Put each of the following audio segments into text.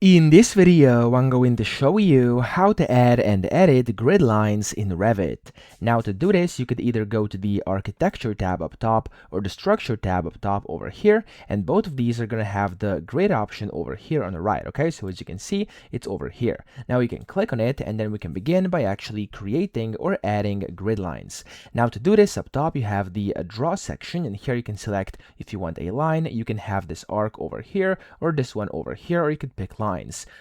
In this video, I'm going to show you how to add and edit grid lines in Revit. Now to do this, you could either go to the Architecture tab up top or the Structure tab up top over here, and both of these are going to have the grid option over here on the right, okay? So as you can see, it's over here. Now you can click on it, and then we can begin by actually creating or adding grid lines. Now to do this, up top you have the Draw section, and here you can select if you want a line. You can have this arc over here, or this one over here, or you could pick lines.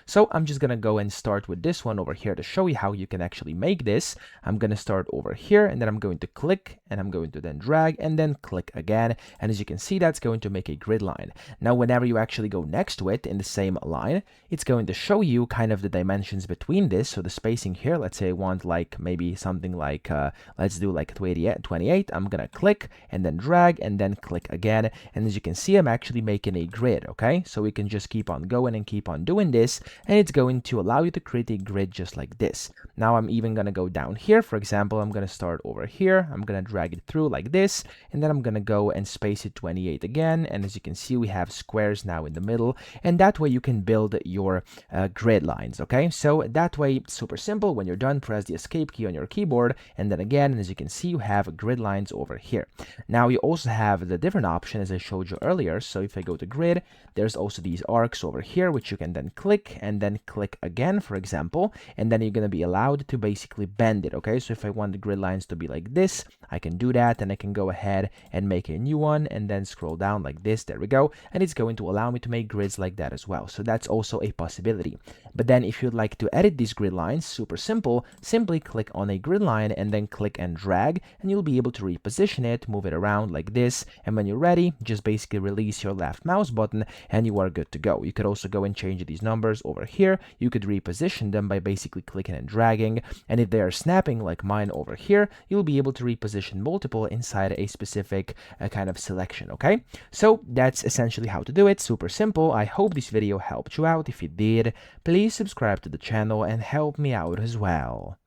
So I'm just gonna go and start with this one over here to show you how you can actually make this. I'm gonna start over here, and then I'm going to click, and I'm going to then drag and then click again, and as you can see, that's going to make a grid line. Now whenever you actually go next to it in the same line, it's going to show you kind of the dimensions between this. So the spacing here, let's say I want like maybe something like let's do like 28. I'm gonna click and then drag and then click again, and as you can see, I'm actually making a grid. Okay, so we can just keep on going and keep on doing this, and it's going to allow you to create a grid just like this. Now I'm even gonna go down here. For example, I'm gonna start over here, I'm gonna drag it through like this, and then I'm gonna go and space it 28 again, and as you can see, we have squares now in the middle, and that way you can build your grid lines. Okay, so that way it's super simple. When you're done, press the escape key on your keyboard, and then again, as you can see, you have grid lines over here. Now you also have the different option as I showed you earlier. So if I go to grid, there's also these arcs over here, which you can then click and then click again, for example, and then you're going to be allowed to basically bend it. Okay, so if I want the grid lines to be like this, I can do that, and I can go ahead and make a new one and then scroll down like this. There we go, and it's going to allow me to make grids like that as well. So that's also a possibility. But then if you'd like to edit these grid lines, super simple, simply click on a grid line and then click and drag, and you'll be able to reposition it, move it around like this, and when you're ready, just basically release your left mouse button and you are good to go. You could also go and change these numbers over here. You could reposition them by basically clicking and dragging, and if they are snapping like mine over here, you'll be able to reposition multiple inside a specific kind of selection. Okay, so that's essentially how to do it. Super simple. I hope this video helped you out. If it did, please subscribe to the channel and help me out as well.